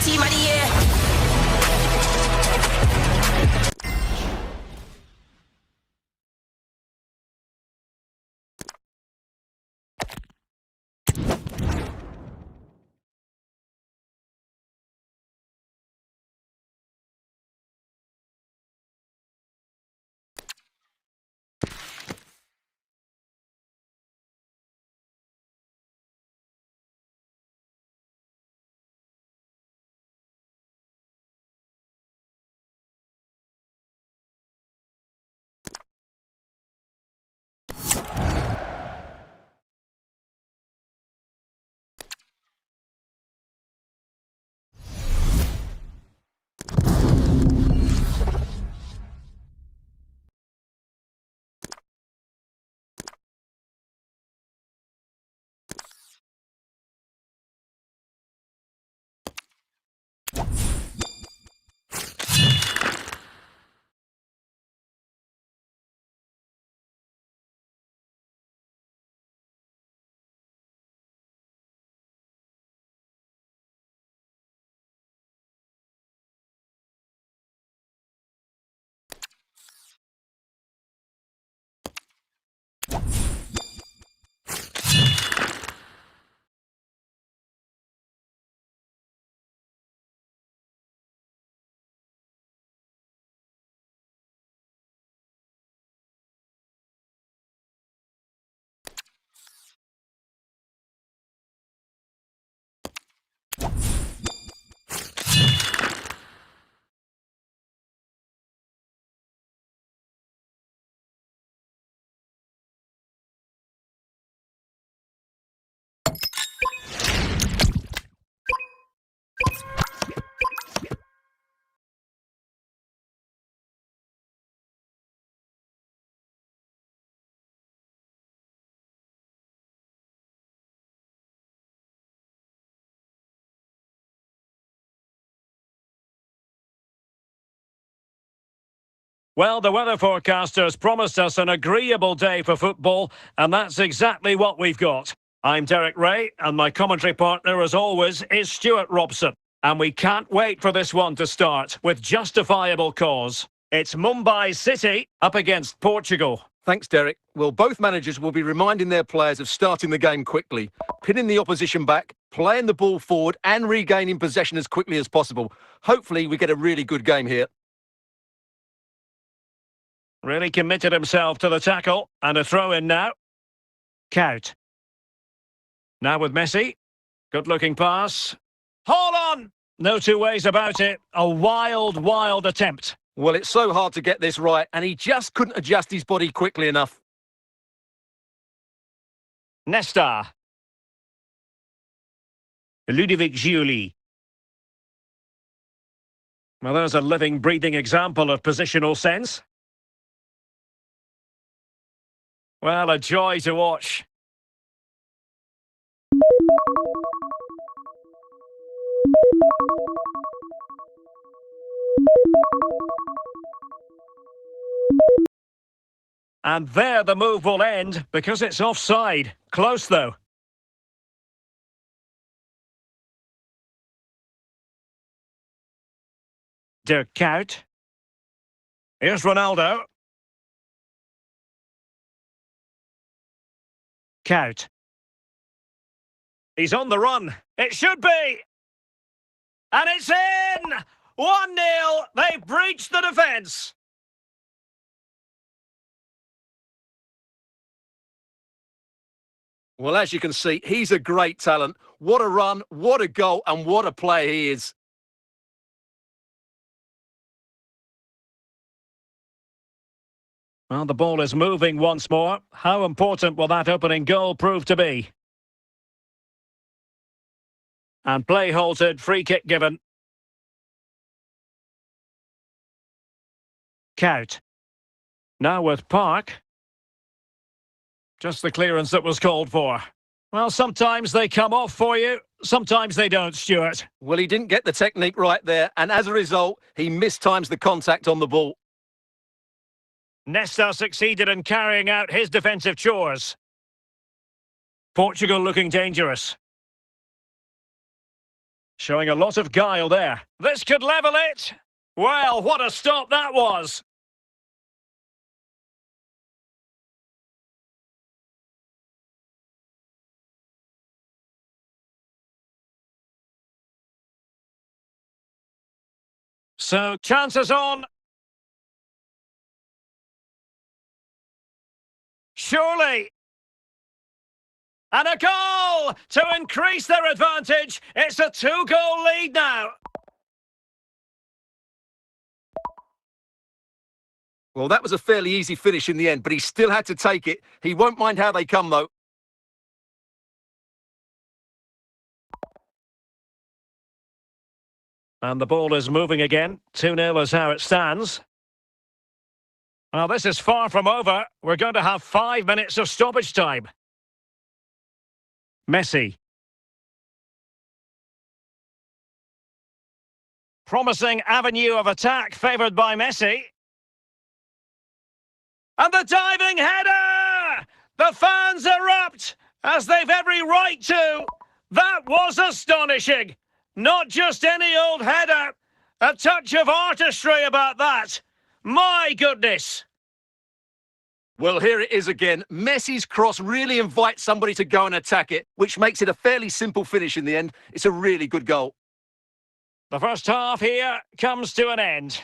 Sim Maria. Well, the weather forecasters promised us an agreeable day for football, and that's exactly what we've got. I'm Derek Ray, and my commentary partner, as always, is Stuart Robson. And we can't wait for this one to start, with justifiable cause. It's Mumbai City up against Portugal. Thanks, Derek. Well, both managers will be reminding their players of starting the game quickly, pinning the opposition back, playing the ball forward and regaining possession as quickly as possible. Hopefully, we get a really good game here. Really committed himself to the tackle, and a throw-in now. Kaut. Now with Messi. Good-looking pass. Hold on! No two ways about it. A wild, wild attempt. Well, it's so hard to get this right, and he just couldn't adjust his body quickly enough. Nesta. Ludovic Giuli. Well, there's a living, breathing example of positional sense. Well, a joy to watch. And there the move will end, because it's offside. Close, though. Dirk Kuyt. Here's Ronaldo. Kuyt. He's on the run. It should be. And it's in! 1-0. They've breached the defence. Well, as you can see, he's a great talent. What a run, what a goal, and what a player he is. Well, the ball is moving once more. How important will that opening goal prove to be? And play halted, free kick given. Kaut. Now with Park. Just the clearance that was called for. Well, sometimes they come off for you, sometimes they don't, Stuart. Well, he didn't get the technique right there, and as a result, he mistimes the contact on the ball. Nesta succeeded in carrying out his defensive chores. Portugal looking dangerous. Showing a lot of guile there. This could level it. Well, what a stop that was. So, chances on. Surely. And a goal to increase their advantage. It's a 2-goal lead now. Well, that was a fairly easy finish in the end, but he still had to take it. He won't mind how they come, though. And the ball is moving again. 2-0 is how it stands. Well, this is far from over. We're going to have 5 minutes of stoppage time. Messi. Promising avenue of attack favoured by Messi. And the diving header! The fans erupt, as they've every right to. That was astonishing. Not just any old header. A touch of artistry about that. My goodness. Well, here it is again. Messi's cross really invites somebody to go and attack it, which makes it a fairly simple finish in the end. It's a really good goal. The first half here comes to an end.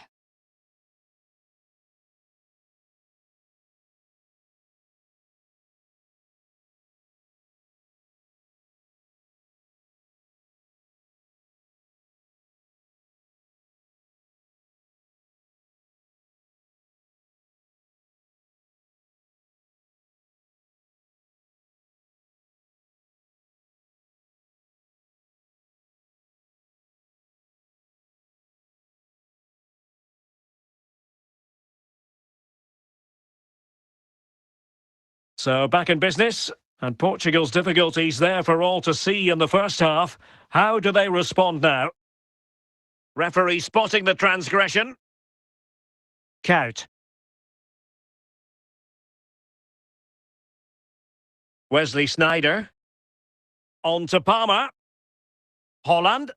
So back in business, and Portugal's difficulties there for all to see in the first half. How do they respond now? Referee spotting the transgression. Count. Wesley Sneijder. On to Palmer. Holland.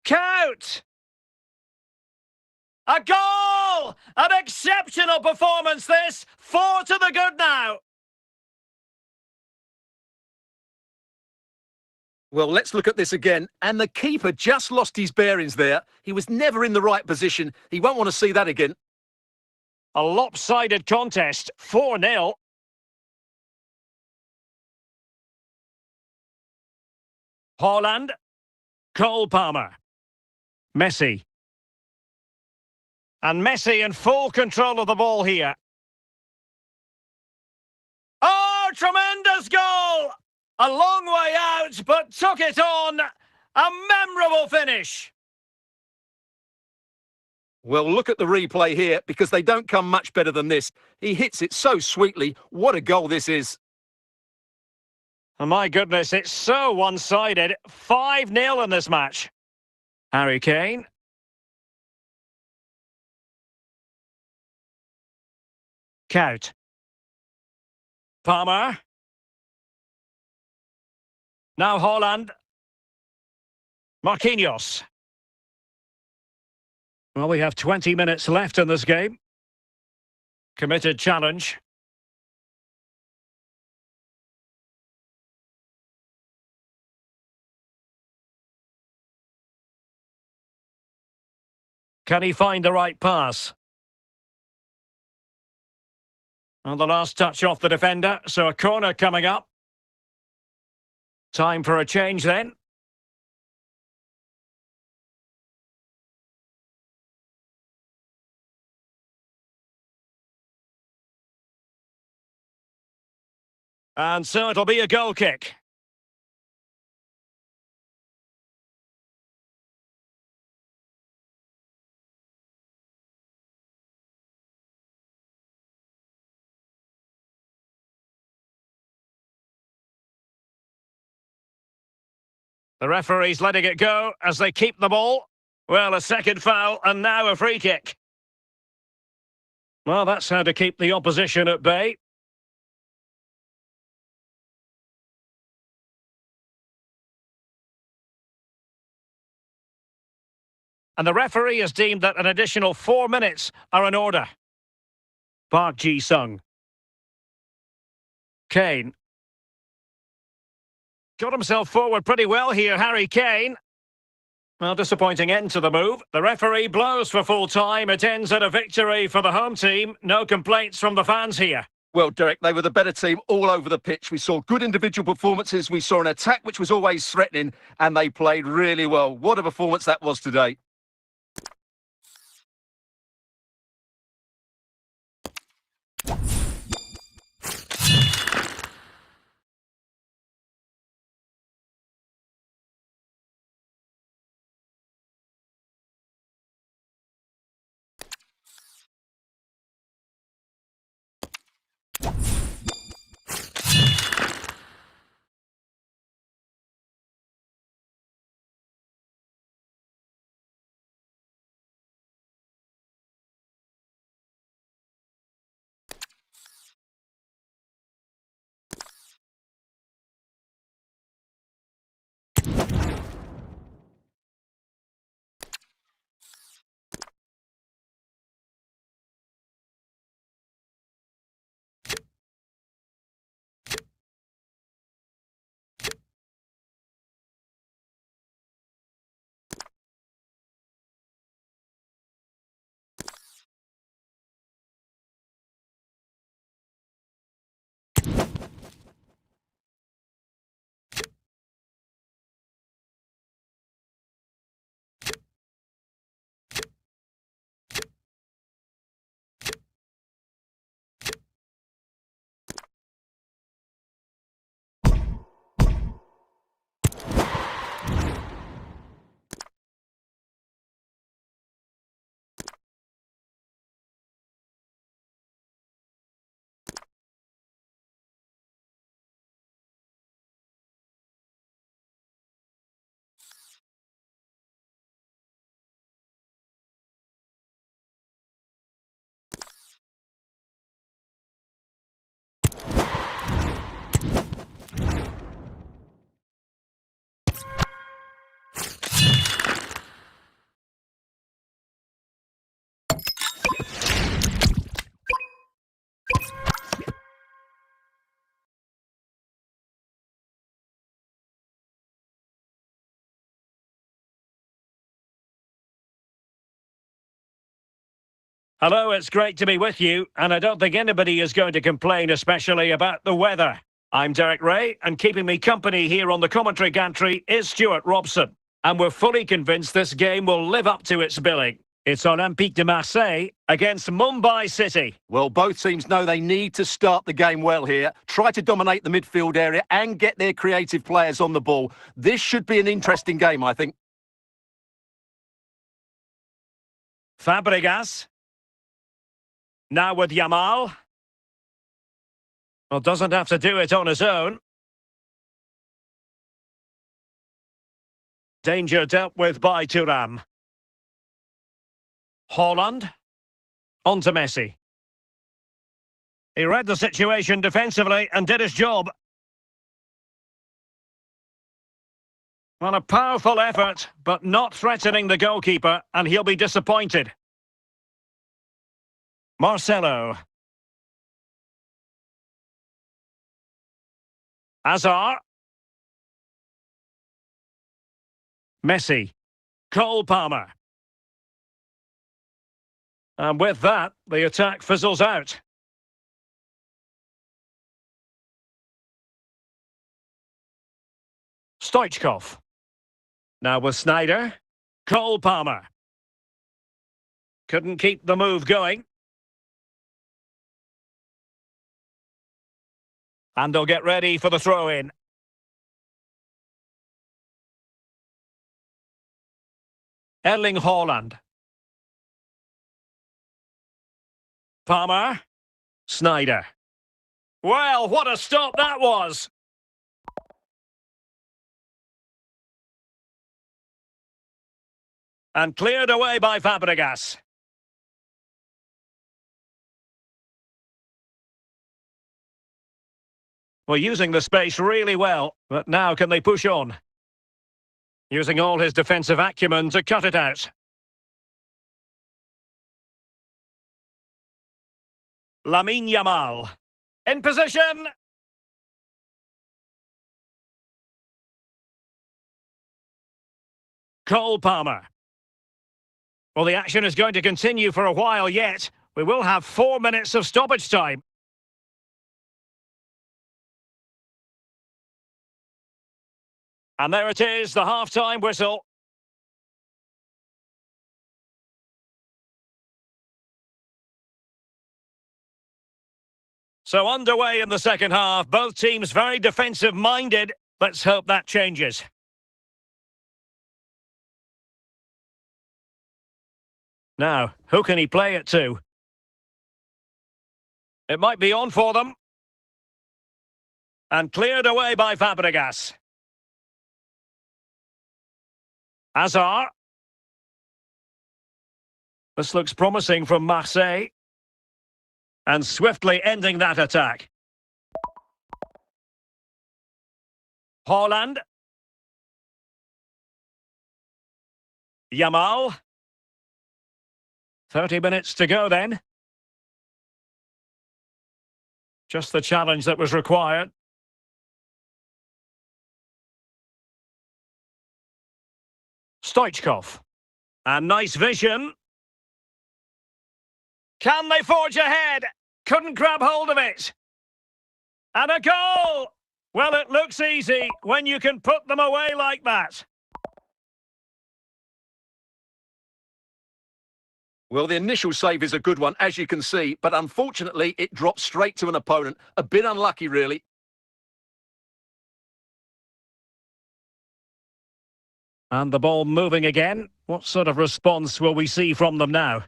Count! A goal! An exceptional performance this! 4 to the good now! Well, let's look at this again. And the keeper just lost his bearings there. He was never in the right position. He won't want to see that again. A lopsided contest. 4-0. Holland. Cole Palmer. Messi. And Messi in full control of the ball here. Oh, tremendous goal! A long way out, but took it on. A memorable finish. Well, look at the replay here, because they don't come much better than this. He hits it so sweetly. What a goal this is. Oh, my goodness, it's so one-sided. 5-0 in this match. Harry Kane. Count. Palmer. Now Holland. Marquinhos. Well, we have 20 minutes left in this game. Committed challenge. Can he find the right pass? And the last touch off the defender, so a corner coming up. Time for a change then. And so it'll be a goal kick. The referee's letting it go as they keep the ball. Well, a second foul and now a free kick. Well, that's how to keep the opposition at bay. And the referee has deemed that an additional 4 minutes are in order. Park Ji-sung. Kane. Got himself forward pretty well here, Harry Kane. Well, disappointing end to the move. The referee blows for full time. It ends at a victory for the home team. No complaints from the fans here. Well, Derek, they were the better team all over the pitch. We saw good individual performances. We saw an attack which was always threatening, and they played really well. What a performance that was today. Hello, it's great to be with you, and I don't think anybody is going to complain, especially about the weather. I'm Derek Ray, and keeping me company here on the commentary gantry is Stuart Robson. And we're fully convinced this game will live up to its billing. It's Olympique de Marseille against Mumbai City. Well, both teams know they need to start the game well here, try to dominate the midfield area and get their creative players on the ball. This should be an interesting game, I think. Fabregas. Now with Yamal. Well, doesn't have to do it on his own. Danger dealt with by Thuram. Haaland. On to Messi. He read the situation defensively and did his job. Well, a powerful effort, but not threatening the goalkeeper, and he'll be disappointed. Marcelo. Hazard. Messi. Cole Palmer. And with that, the attack fizzles out. Stoichkov. Now with Sneijder. Cole Palmer. Couldn't keep the move going. And they'll get ready for the throw-in. Erling Haaland. Palmer. Sneijder. Well, what a stop that was! And cleared away by Fabregas. Well, using the space really well, but now can they push on? Using all his defensive acumen to cut it out. Lamine Yamal. In position. Cole Palmer. Well, the action is going to continue for a while yet. We will have 4 minutes of stoppage time. And there it is, the half-time whistle. So underway in the second half, both teams very defensive-minded. Let's hope that changes. Now, who can he play it to? It might be on for them. And cleared away by Fabregas. Hazard. This looks promising from Marseille. And swiftly ending that attack. Haaland. Yamal. 30 minutes to go then. Just the challenge that was required. Stoichkov. And nice vision. Can they forge ahead? Couldn't grab hold of it. And a goal! Well, it looks easy when you can put them away like that. Well, the initial save is a good one, as you can see, but unfortunately it dropped straight to an opponent. A bit unlucky, really. And the ball moving again. What sort of response will we see from them now?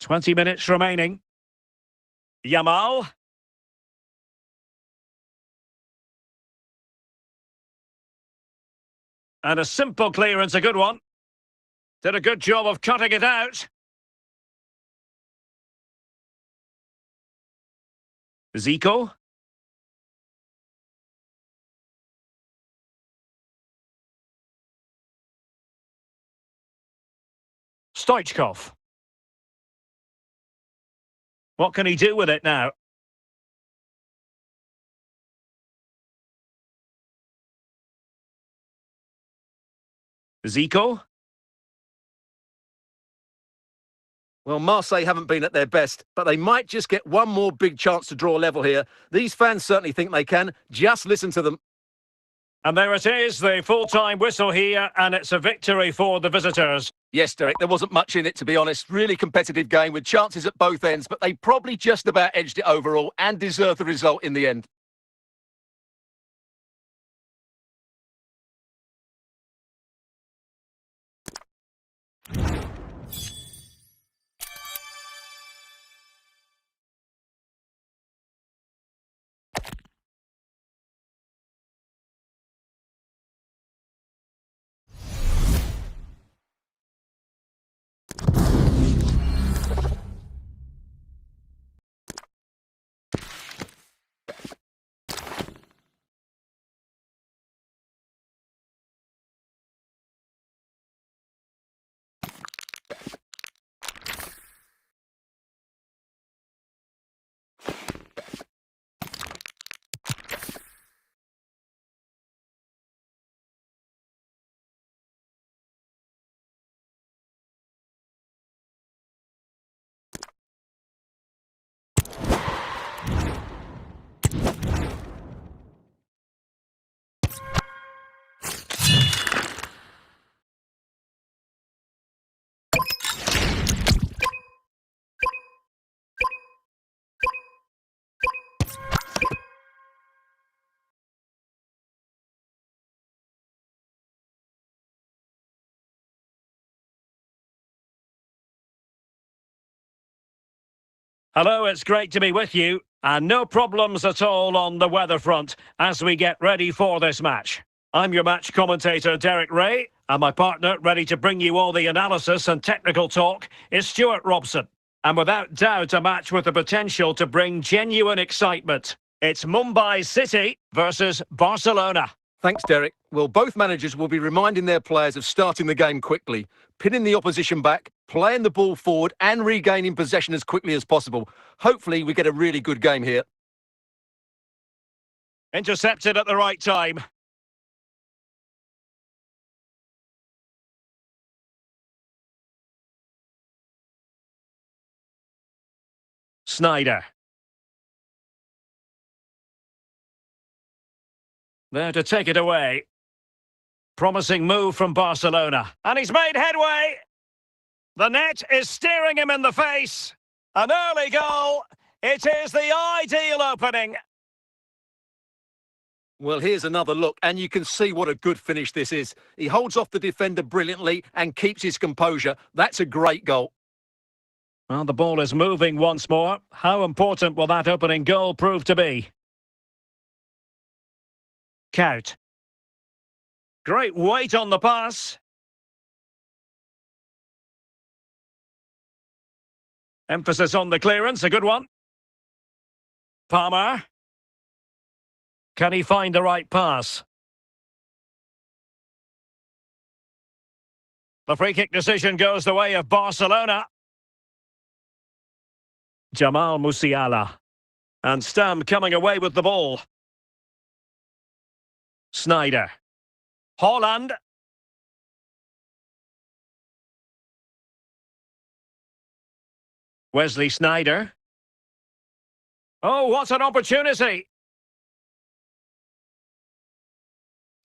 20 minutes remaining. Yamal. And a simple clearance, a good one. Did a good job of cutting it out. Zico. Stoichkov. What can he do with it now? Zico. Well, Marseille haven't been at their best, but they might just get one more big chance to draw level here. These fans certainly think they can. Just listen to them. And there it is, the full-time whistle here, and it's a victory for the visitors. Yes, Derek, there wasn't much in it, to be honest. Really competitive game with chances at both ends, but they probably just about edged it overall and deserved the result in the end. Hello, it's great to be with you. And no problems at all on the weather front as we get ready for this match. I'm your match commentator, Derek Ray, and my partner, ready to bring you all the analysis and technical talk, is Stuart Robson. And without doubt, a match with the potential to bring genuine excitement. It's Mumbai City versus Barcelona. Thanks, Derek. Well, both managers will be reminding their players of starting the game quickly, pinning the opposition back, playing the ball forward and regaining possession as quickly as possible. Hopefully, we get a really good game here. Intercepted at the right time. Snyder. There to take it away. Promising move from Barcelona. And he's made headway. The net is staring him in the face. An early goal. It is the ideal opening. Well, here's another look, and you can see what a good finish this is. He holds off the defender brilliantly and keeps his composure. That's a great goal. Well, the ball is moving once more. How important will that opening goal prove to be? Count. Great weight on the pass. Emphasis on the clearance, a good one. Palmer. Can he find the right pass? The free kick decision goes the way of Barcelona. Jamal Musiala. And Stam coming away with the ball. Snyder. Haaland. Wesley Snyder. Oh, what an opportunity!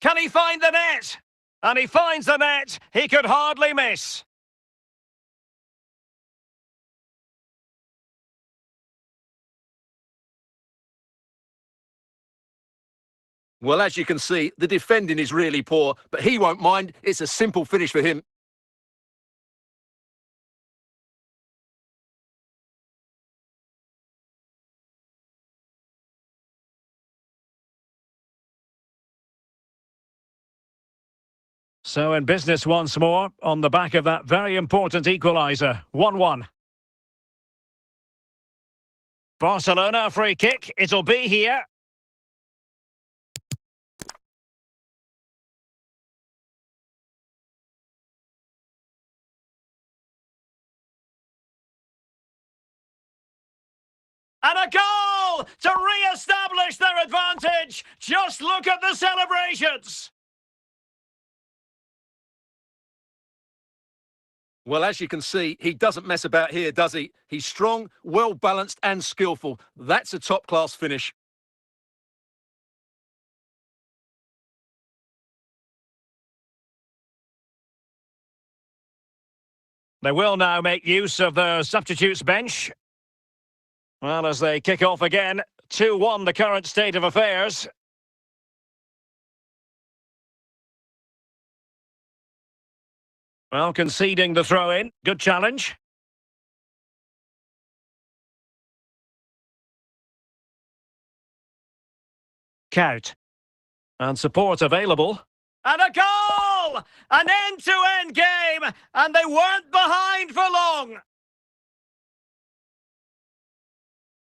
Can he find the net? And he finds the net. He could hardly miss. Well, as you can see, the defending is really poor, but he won't mind. It's a simple finish for him. So in business once more, on the back of that very important equaliser. 1-1. Barcelona free kick. It'll be here. And a goal to re-establish their advantage. Just look at the celebrations. Well, as you can see, he doesn't mess about here, does he? He's strong, well-balanced and skillful. That's a top-class finish. They will now make use of the substitutes bench. Well, as they kick off again, 2-1 the current state of affairs. Well, conceding the throw-in. Good challenge. Count. And support available. And a goal! An end-to-end game! And they weren't behind for long!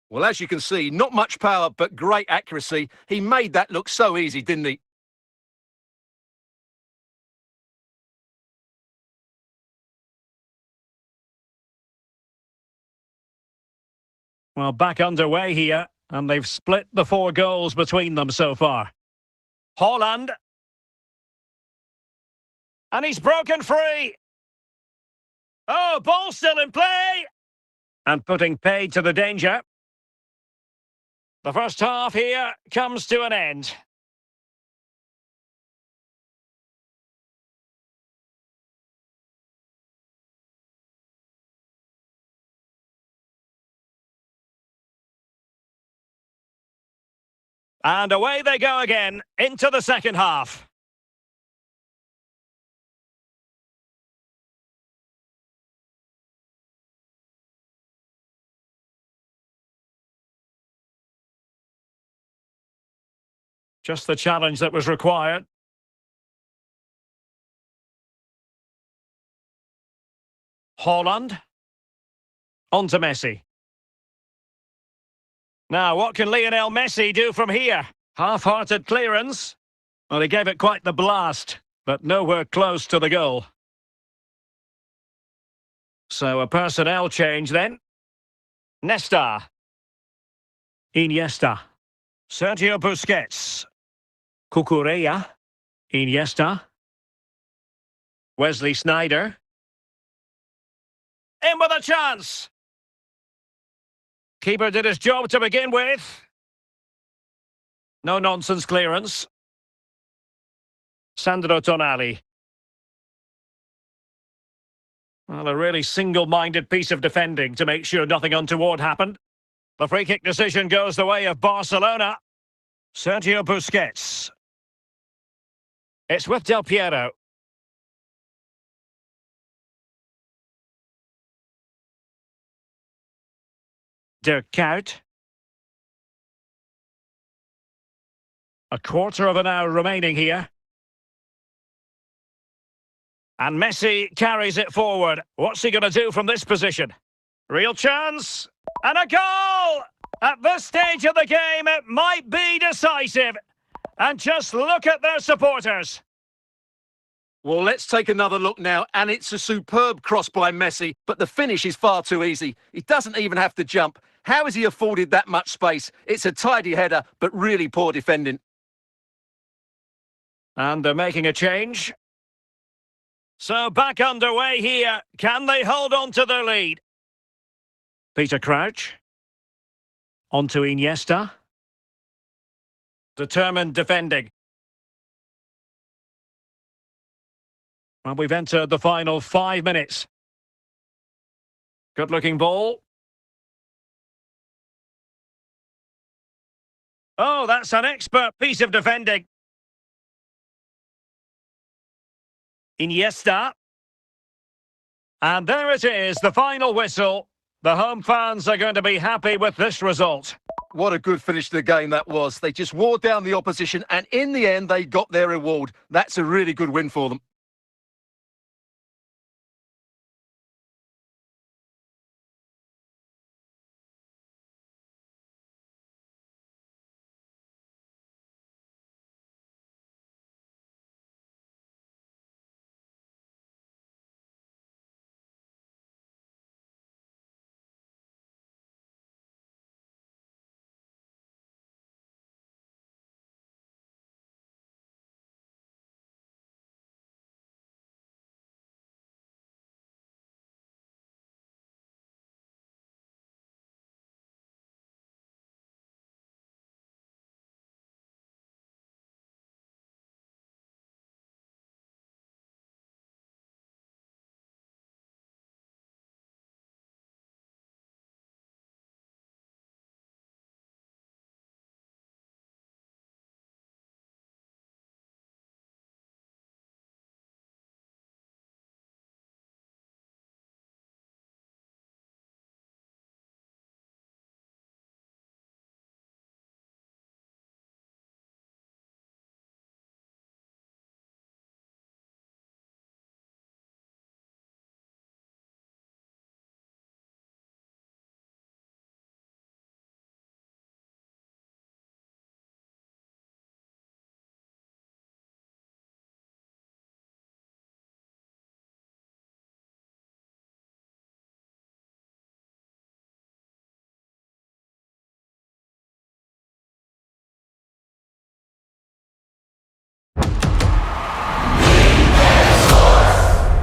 Well, as you can see, not much power, but great accuracy. He made that look so easy, didn't he? Well, back underway here, and they've split the 4 goals between them so far. Haaland. And he's broken free. Oh, ball still in play. And putting paid to the danger. The first half here comes to an end. And away they go again, into the second half. Just the challenge that was required. Haaland. On to Messi. Now, what can Lionel Messi do from here? Half-hearted clearance. Well, he gave it quite the blast, but nowhere close to the goal. So a personnel change then. Nesta. Iniesta. Sergio Busquets. Cucurella. Iniesta. Wesley Sneijder. In with a chance! Keeper did his job to begin with. No nonsense clearance. Sandro Tonali. Well, a really single-minded piece of defending to make sure nothing untoward happened. The free kick decision goes the way of Barcelona. Sergio Busquets. It's with Del Piero. Dirk Kuyt. A quarter of an hour remaining here. And Messi carries it forward. What's he going to do from this position? Real chance. And a goal! At this stage of the game, it might be decisive. And just look at their supporters. Well, let's take another look now, and it's a superb cross by Messi, but the finish is far too easy. He doesn't even have to jump. How has he afforded that much space? It's a tidy header, but really poor defending. And they're making a change. So back underway here. Can they hold on to their lead? Peter Crouch. On to Iniesta. Determined defending. Well, we've entered the final 5 minutes. Good-looking ball. Oh, that's an expert piece of defending. Iniesta. And there it is, the final whistle. The home fans are going to be happy with this result. What a good finish to the game that was. They just wore down the opposition, and in the end, they got their reward. That's a really good win for them.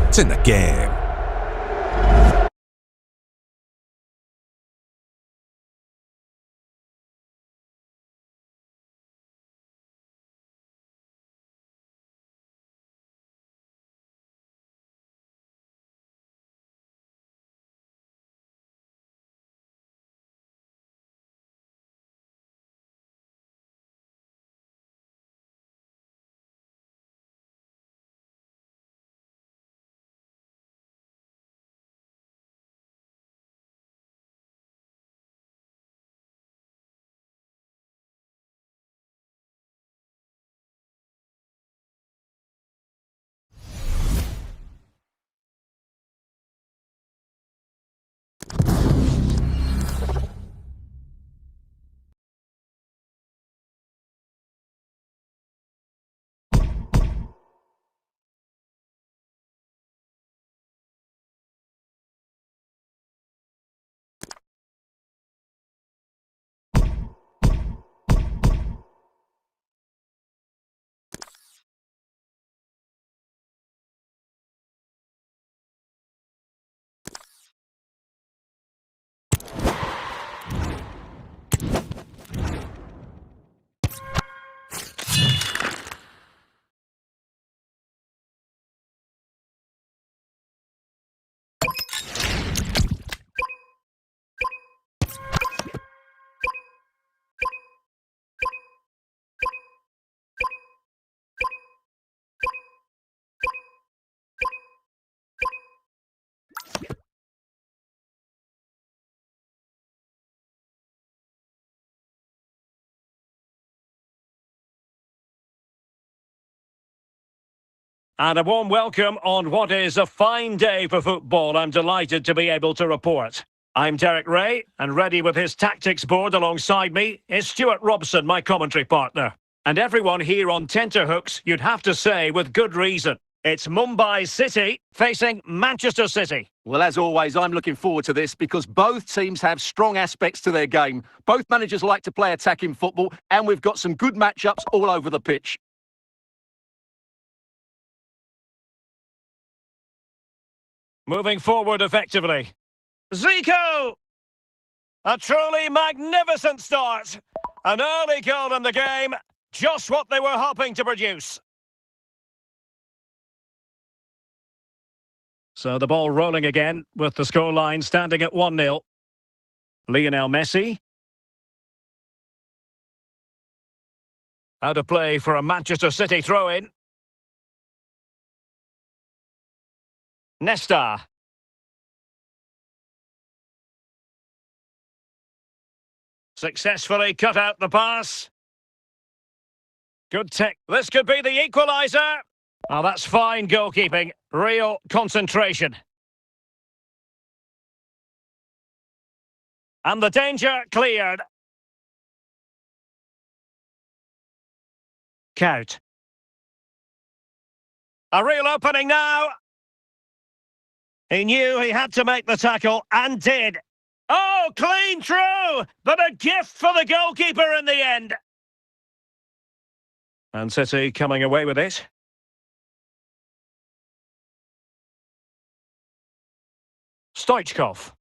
It's in the game. And a warm welcome on what is a fine day for football. I'm delighted to be able to report. I'm Derek Ray, and ready with his tactics board alongside me is Stuart Robson, my commentary partner. And everyone here on tenterhooks, you'd have to say with good reason. It's Mumbai City facing Manchester City. Well, as always, I'm looking forward to this because both teams have strong aspects to their game. Both managers like to play attacking football, and we've got some good matchups all over the pitch. Moving forward effectively. Zico! A truly magnificent start. An early goal in the game. Just what they were hoping to produce. So the ball rolling again with the scoreline standing at 1-0. Lionel Messi. Out of play for a Manchester City throw-in. Nesta. Successfully cut out the pass. Good tech. This could be the equaliser. Oh, that's fine goalkeeping. Real concentration. And the danger cleared. Count. A real opening now. He knew he had to make the tackle and did. Oh, clean through, but a gift for the goalkeeper in the end. And City coming away with it. Stoichkov.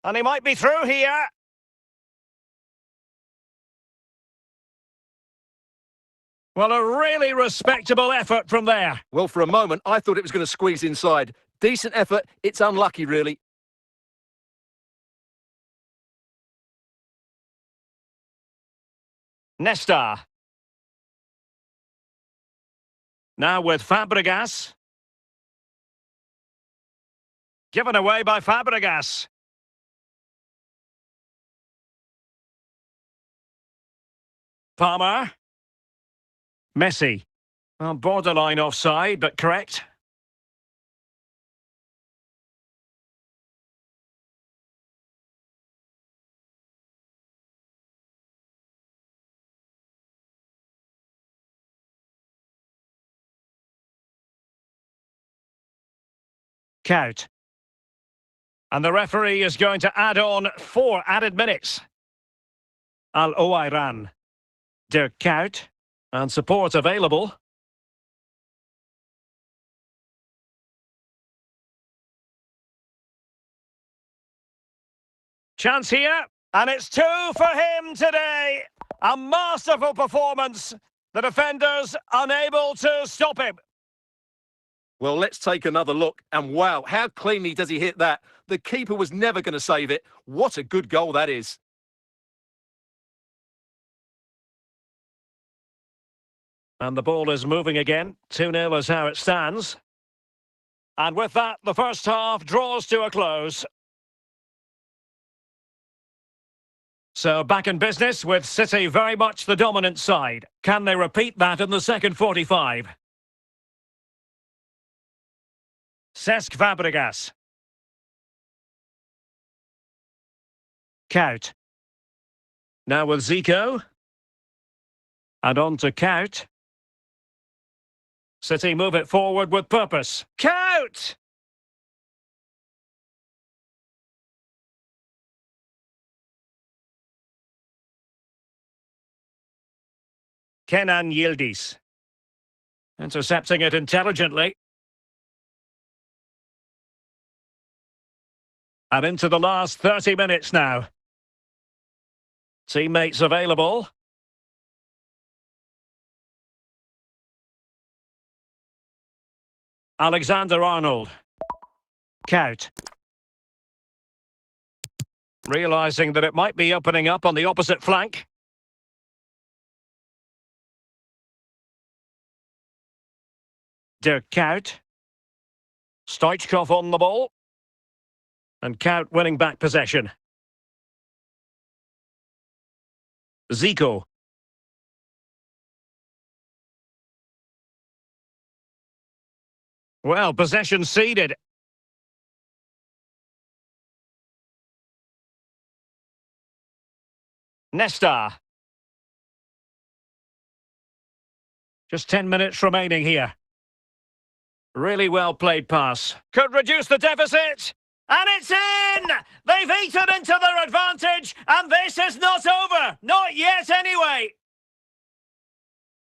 And he might be through here. Well, a really respectable effort from there. Well, for a moment, I thought it was going to squeeze inside. Decent effort. It's unlucky, really. Nesta. Now with Fabregas. Given away by Fabregas. Palmer. Messi. Well, borderline offside, but correct. Count. And the referee is going to add on 4 added minutes. Al-Owairan. Dirk Kuyt. And support available. Chance here. And it's 2 for him today. A masterful performance. The defenders unable to stop him. Well, let's take another look. And wow, how cleanly does he hit that? The keeper was never going to save it. What a good goal that is. And the ball is moving again. 2-0 is how it stands. And with that, the first half draws to a close. So back in business with City very much the dominant side. Can they repeat that in the second 45? Cesc Fabregas. Kuyt. Now with Zico. And on to Kuyt. City move it forward with purpose. Kuyt! Kenan Yildiz. Intercepting it intelligently. And into the last 30 minutes now. Teammates available. Alexander-Arnold. Kuyt. Realising that it might be opening up on the opposite flank. Dirk Kuyt. Stoichkov on the ball. And Kuyt winning back possession. Zico. Well, possession ceded. Nesta. Just 10 minutes remaining here. Really well played pass. Could reduce the deficit. And it's in! They've eaten into their advantage, and this is not over. Not yet, anyway.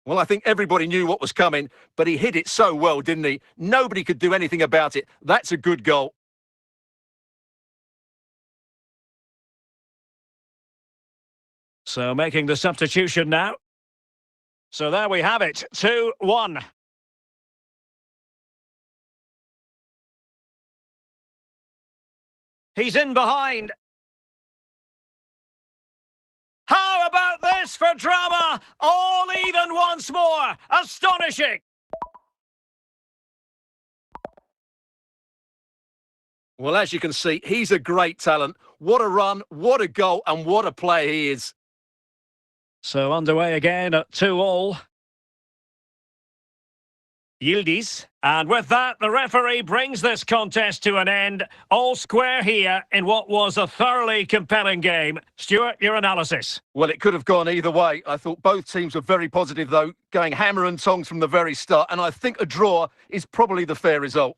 Well, I think everybody knew what was coming, but he hit it so well, didn't he? Nobody could do anything about it. That's a good goal. So making the substitution now. So there we have it, 2-1. He's in behind. How about this for drama? All even once more. Astonishing. Well, as you can see, he's a great talent. What a run, what a goal, and what a player he is. So underway again at 2-2. Yildiz. And with that, the referee brings this contest to an end. All square here in what was a thoroughly compelling game. Stuart, your analysis? Well, it could have gone either way. I thought both teams were very positive, though, going hammer and tongs from the very start. And I think a draw is probably the fair result.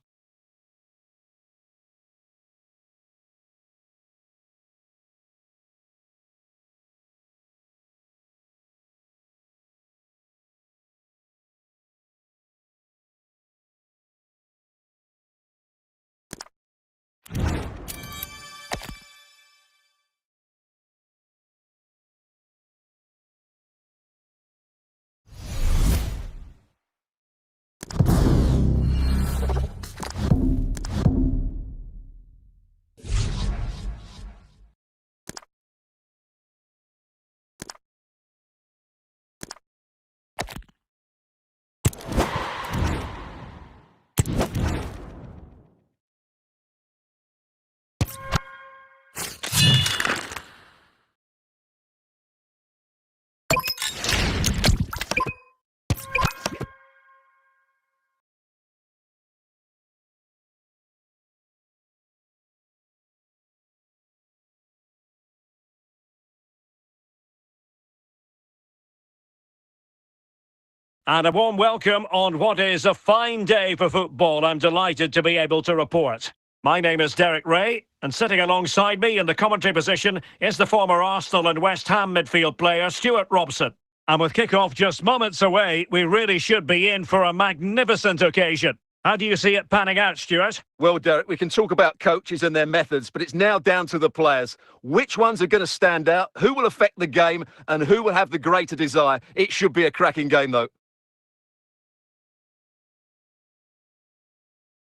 And a warm welcome on what is a fine day for football. I'm delighted to be able to report. My name is Derek Ray, and sitting alongside me in the commentary position is the former Arsenal and West Ham midfield player, Stuart Robson. And with kick-off just moments away, we really should be in for a magnificent occasion. How do you see it panning out, Stuart? Well, Derek, we can talk about coaches and their methods, but it's now down to the players. Which ones are going to stand out, who will affect the game, and who will have the greater desire? It should be a cracking game, though.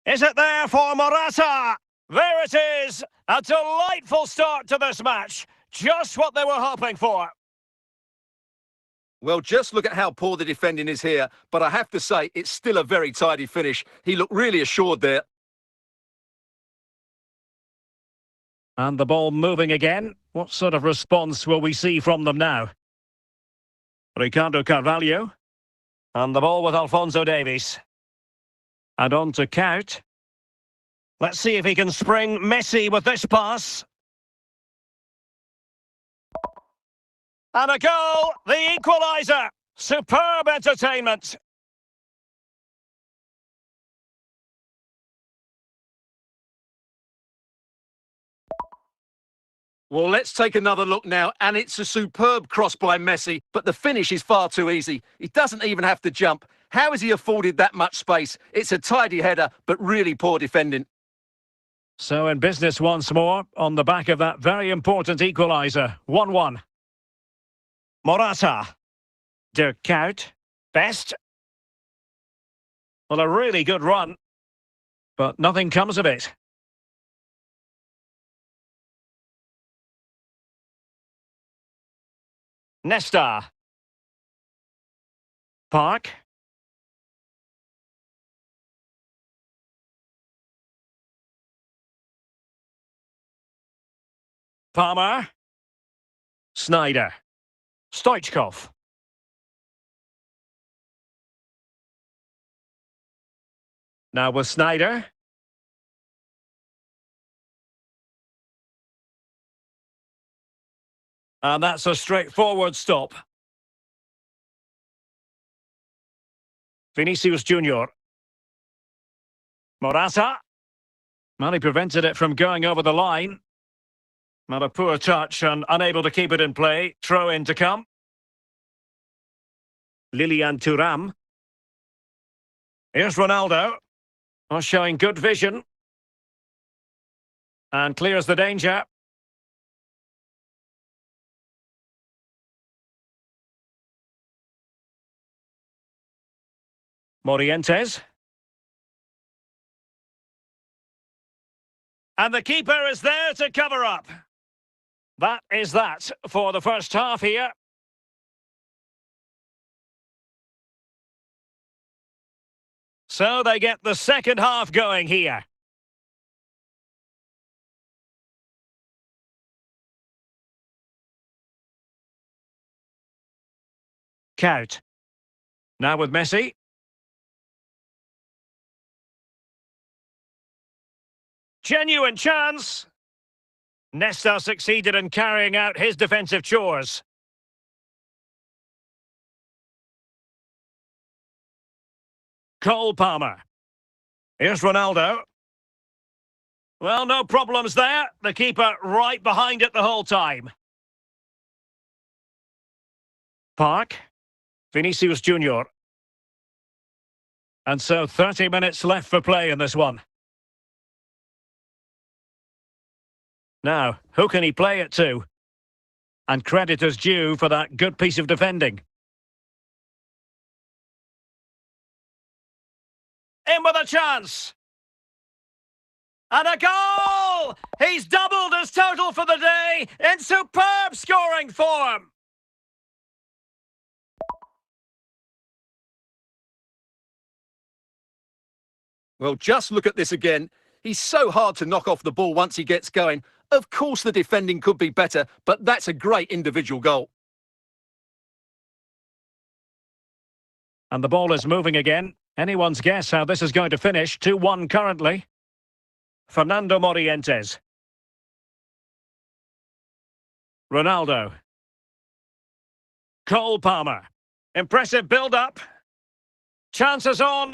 Is it there for Morata? There it is! A delightful start to this match. Just what they were hoping for. Well, just look at how poor the defending is here, but I have to say, it's still a very tidy finish. He looked really assured there. And the ball moving again. What sort of response will we see from them now? Ricardo Carvalho. And the ball with Alphonso Davies. And on to Count. Let's see if he can spring Messi with this pass. And a goal, the equaliser. Superb entertainment. Well, let's take another look now, and it's a superb cross by Messi, but the finish is far too easy. He doesn't even have to jump. How has he afforded that much space? It's a tidy header, but really poor defending. So in business once more, on the back of that very important equaliser. 1-1. Morata. Dirk Kuyt. Best. Well, a really good run, but nothing comes of it. Nesta. Park. Palmer. Snyder. Stoichkov. Now with Snyder. And that's a straightforward stop. Vinicius Junior. Morata. Well, he prevented it from going over the line. Not a poor touch and unable to keep it in play. Throw in to come. Lilian Thuram. Here's Ronaldo. Oh, showing good vision. And clears the danger. Morientes. And the keeper is there to cover up. That is that for the first half here. So they get the second half going here. Count. Now with Messi. Genuine chance. Nesta succeeded in carrying out his defensive chores. Cole Palmer. Here's Ronaldo. Well, no problems there. The keeper right behind it the whole time. Park. Vinicius Junior. And so 30 minutes left for play in this one. Now, who can he play it to? And credit is due for that good piece of defending. In with a chance. And a goal! He's doubled his total for the day in superb scoring form. Well, just look at this again. He's so hard to knock off the ball once he gets going. Of course the defending could be better, but that's a great individual goal. And the ball is moving again. Anyone's guess how this is going to finish. 2-1 currently. Fernando Morientes. Ronaldo. Cole Palmer. Impressive build-up. Chances on.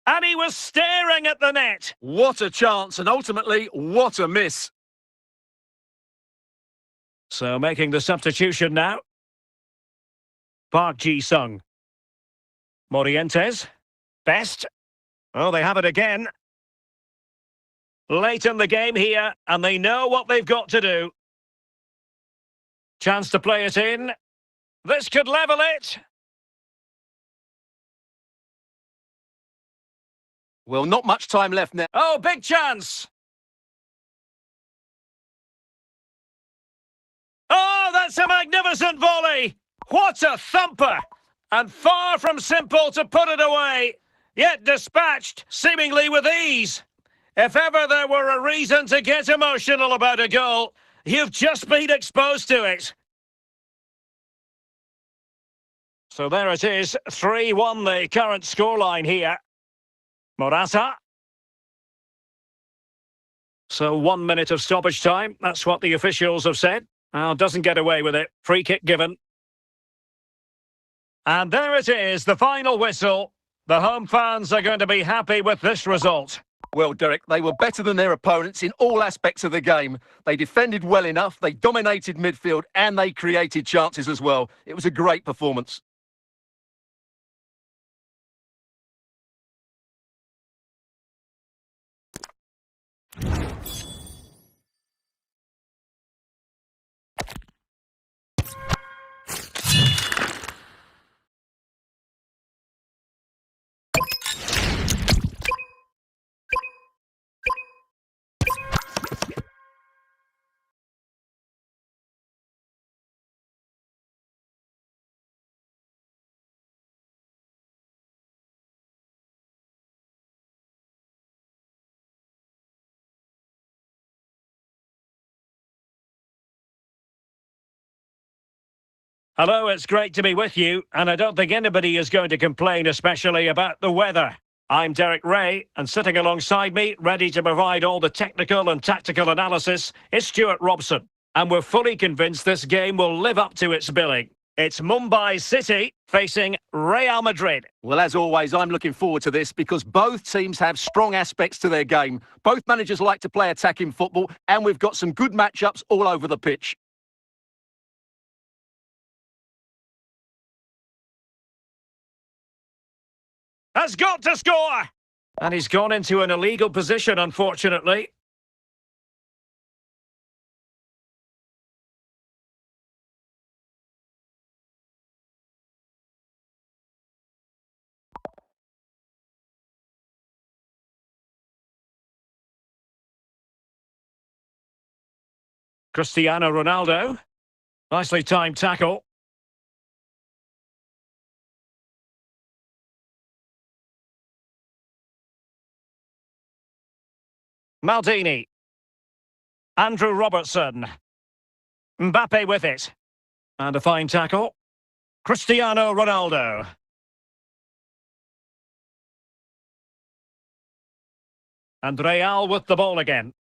And he was staring at the net. What a chance, and ultimately, what a miss. So making the substitution now. Park Ji-sung. Morientes. Best. Oh, they have it again. Late in the game here, and they know what they've got to do. Chance to play it in. This could level it. Well, not much time left now. Oh, big chance. Oh, that's a magnificent volley. What a thumper. And far from simple to put it away, yet dispatched seemingly with ease. If ever there were a reason to get emotional about a goal, you've just been exposed to it. So there it is, 3-1 the current scoreline here. Morata. So 1 minute of stoppage time, that's what the officials have said. Now, doesn't get away with it. Free kick given. And there it is, the final whistle. The home fans are going to be happy with this result. Well, Derek, they were better than their opponents in all aspects of the game. They defended well enough, they dominated midfield, and they created chances as well. It was a great performance. Hello, it's great to be with you, and I don't think anybody is going to complain, especially about the weather. I'm Derek Ray, and sitting alongside me, ready to provide all the technical and tactical analysis, is Stuart Robson. And we're fully convinced this game will live up to its billing. It's Mumbai City facing Real Madrid. Well, as always, I'm looking forward to this because both teams have strong aspects to their game. Both managers like to play attacking football, and we've got some good matchups all over the pitch. Has got to score! And he's gone into an illegal position, unfortunately. Cristiano Ronaldo. Nicely timed tackle. Maldini. Andrew Robertson. Mbappe with it. And a fine tackle. Cristiano Ronaldo. And Real with the ball again.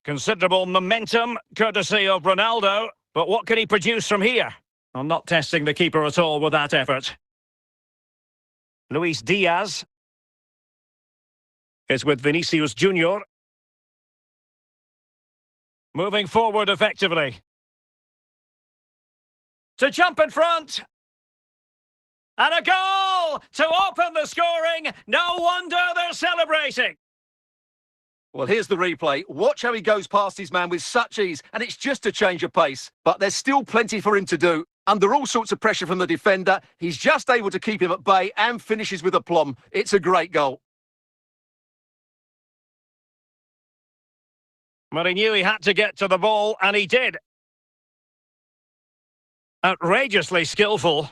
Considerable momentum, courtesy of Ronaldo. But what can he produce from here? I'm not testing the keeper at all with that effort. Luis Diaz is with Vinicius Junior. Moving forward effectively. To jump in front. And a goal to open the scoring. No wonder they're celebrating. Well, here's the replay. Watch how he goes past his man with such ease, and it's just a change of pace. But there's still plenty for him to do. Under all sorts of pressure from the defender, he's just able to keep him at bay and finishes with aplomb. It's a great goal. Well, he knew he had to get to the ball, and he did. Outrageously skillful.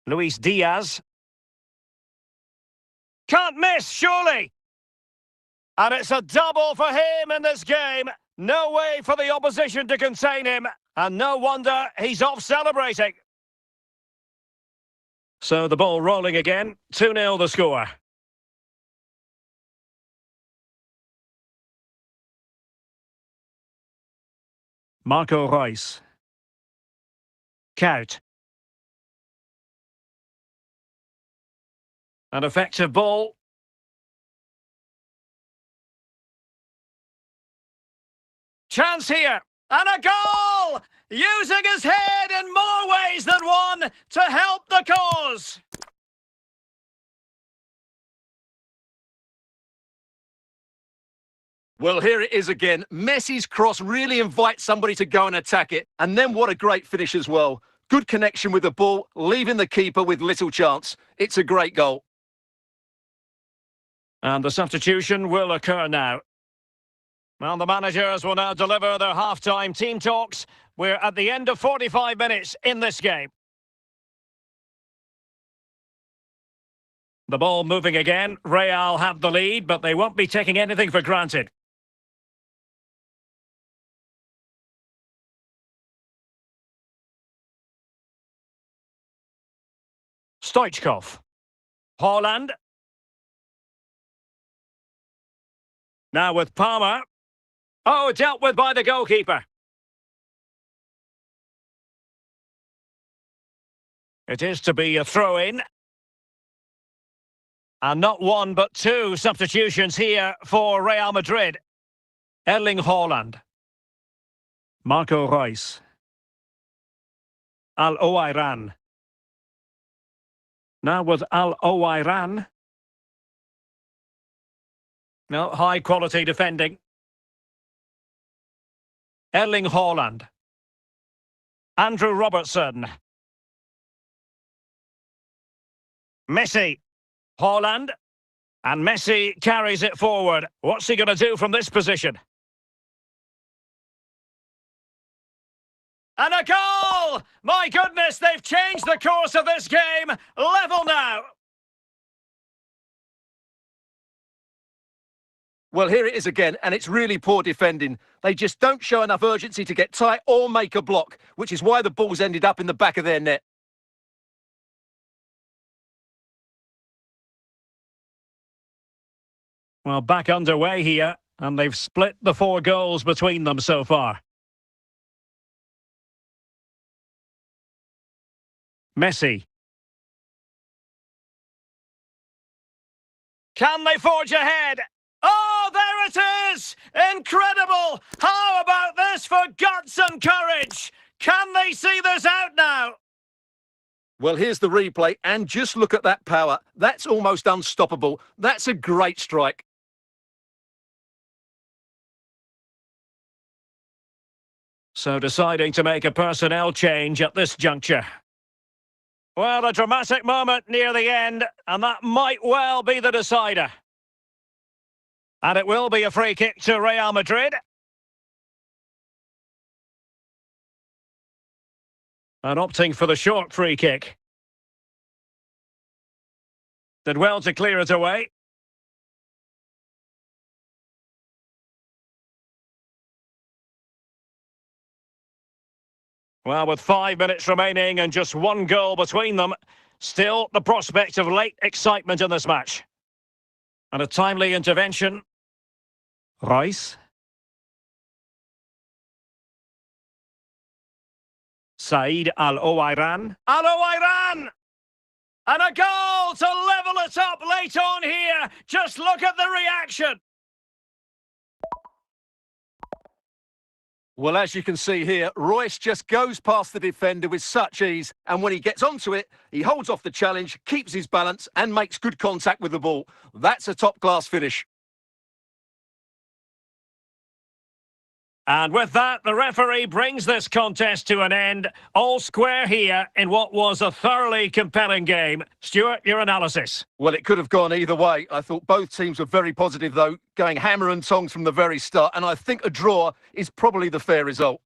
Luis Diaz. Can't miss, surely. And it's a double for him in this game. No way for the opposition to contain him. And no wonder he's off celebrating. So the ball rolling again. 2-0 the score. Marco Reus. Kaut. An effective ball. Chance here. And a goal! Using his head in more ways than one to help the cause. Well, here it is again. Messi's cross really invites somebody to go and attack it. And then what a great finish as well. Good connection with the ball, leaving the keeper with little chance. It's a great goal. And the substitution will occur now. Well, the managers will now deliver their half-time team talks. We're at the end of 45 minutes in this game. The ball moving again. Real have the lead, but they won't be taking anything for granted. Stoichkov. Haaland. Now with Palmer. Oh, dealt with by the goalkeeper. It is to be a throw-in. And not one, but two substitutions here for Real Madrid. Erling Haaland. Marco Reus. Al-Owairan. Now with Al-Owairan. No, high-quality defending. Erling Haaland. Andrew Robertson. Messi. Haaland. And Messi carries it forward. What's he going to do from this position? And a goal! My goodness, they've changed the course of this game. Level now. Well, here it is again, and it's really poor defending. They just don't show enough urgency to get tight or make a block, which is why the ball's ended up in the back of their net. Well, back underway here, and they've split the 4 goals between them so far. Messi. Can they forge ahead? Oh, there it is! Incredible! How about this for guts and courage? Can they see this out now? Well, here's the replay, and just look at that power. That's almost unstoppable. That's a great strike. So deciding to make a personnel change at this juncture. Well, a dramatic moment near the end, and that might well be the decider. And it will be a free kick to Real Madrid. And opting for the short free kick. Did well to clear it away. Well, with 5 minutes remaining and just 1 goal between them, still the prospect of late excitement in this match. And a timely intervention. Rice. Said Al-Owairan. Al-Owairan! And a goal to level it up late on here. Just look at the reaction. Well, as you can see here, Royce just goes past the defender with such ease, and when he gets onto it, he holds off the challenge, keeps his balance, and makes good contact with the ball. That's a top-class finish. And with that, the referee brings this contest to an end. All square here in what was a thoroughly compelling game. Stuart, your analysis? Well, it could have gone either way. I thought both teams were very positive, though, going hammer and tongs from the very start, and I think a draw is probably the fair result.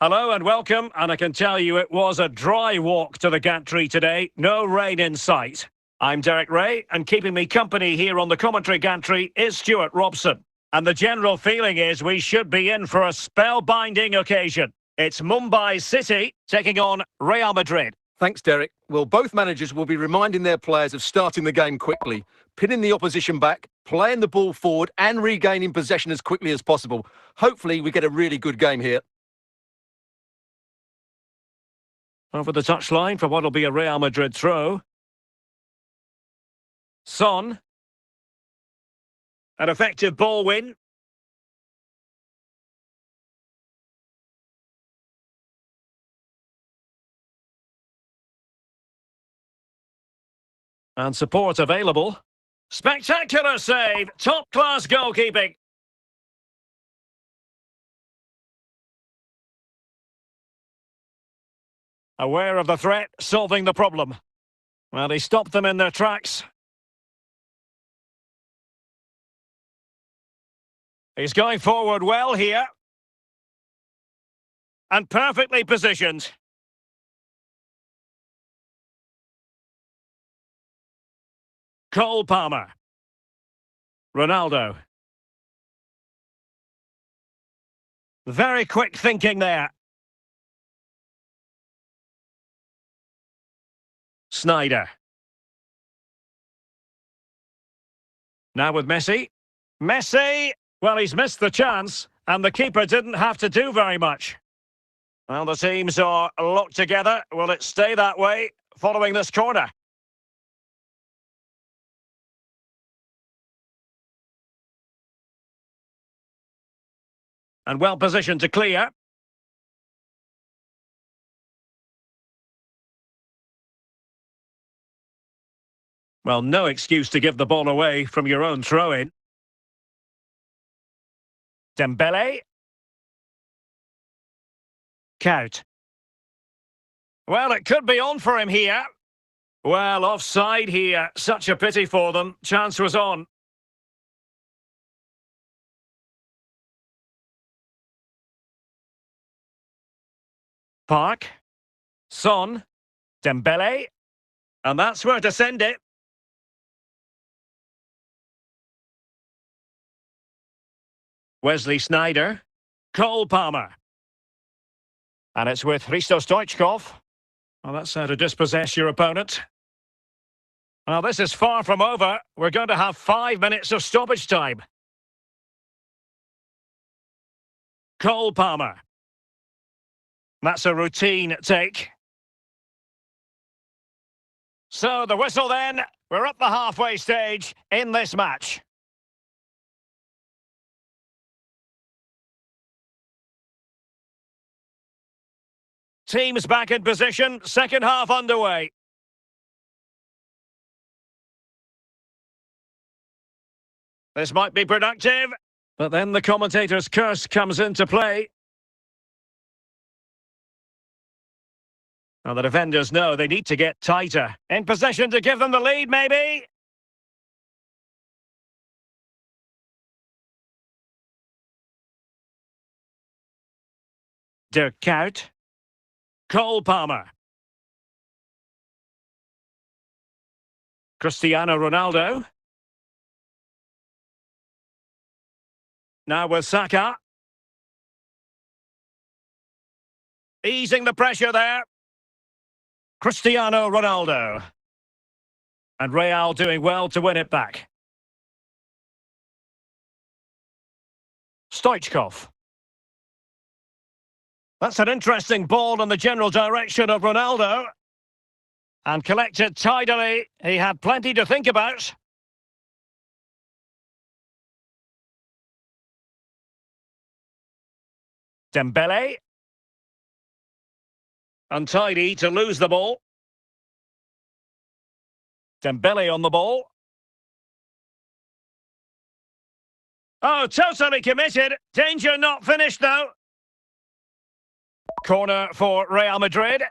Hello and welcome, and I can tell you it was a dry walk to the gantry today, no rain in sight. I'm Derek Ray, and keeping me company here on the commentary gantry is Stuart Robson. And the general feeling is we should be in for a spellbinding occasion. It's Mumbai City taking on Real Madrid. Thanks, Derek. Well, both managers will be reminding their players of starting the game quickly, pinning the opposition back, playing the ball forward and regaining possession as quickly as possible. Hopefully we get a really good game here. Over the touchline for what will be a Real Madrid throw. Son. An effective ball win. And support available. Spectacular save. Top-class goalkeeping. Aware of the threat, solving the problem. Well, he stopped them in their tracks. He's going forward well here. And perfectly positioned. Cole Palmer. Ronaldo. Very quick thinking there. Snyder. Now with Messi. Messi! Well, he's missed the chance, and the keeper didn't have to do very much. Well, the teams are locked together. Will it stay that way following this corner? And well positioned to clear. Well, no excuse to give the ball away from your own throw-in. Dembele. Count. Well, it could be on for him here. Well, offside here. Such a pity for them. Chance was on. Park. Son. Dembele. And that's where to send it. Wesley Sneijder. Cole Palmer. And it's with Hristo Stoichkov. Well, that's how to dispossess your opponent. Well, this is far from over. We're going to have 5 minutes of stoppage time. Cole Palmer. That's a routine take. So the whistle then. We're up the halfway stage in this match. Teams back in position, second half underway. This might be productive, but then the commentator's curse comes into play. Now the defenders know they need to get tighter. In possession to give them the lead, maybe? Dirk Kuyt. Cole Palmer. Cristiano Ronaldo. Now with Saka. Easing the pressure there. Cristiano Ronaldo. And Real doing well to win it back. Stoichkov. That's an interesting ball in the general direction of Ronaldo. And collected tidily. He had plenty to think about. Dembele. Untidy to lose the ball. Dembele on the ball. Oh, totally committed. Danger not finished though. Corner for Real Madrid.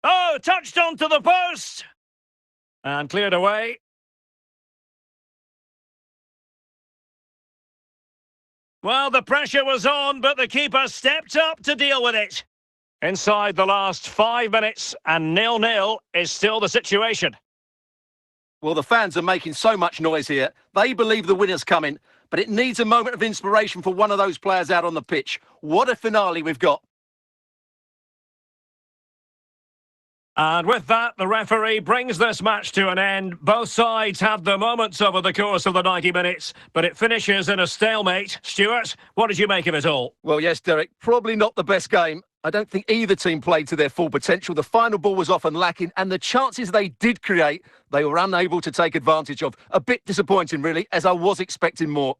Oh, touched onto the post. And cleared away. Well, the pressure was on, but the keeper stepped up to deal with it. Inside the last 5 minutes, and 0-0 is still the situation. Well, the fans are making so much noise here. They believe the winner's coming, but it needs a moment of inspiration for one of those players out on the pitch. What a finale we've got. And with that, the referee brings this match to an end. Both sides had their moments over the course of the 90 minutes, but it finishes in a stalemate. Stuart, what did you make of it all? Well, yes, Derek, probably not the best game. I don't think either team played to their full potential. The final ball was often lacking, and the chances they did create, they were unable to take advantage of. A bit disappointing, really, as I was expecting more.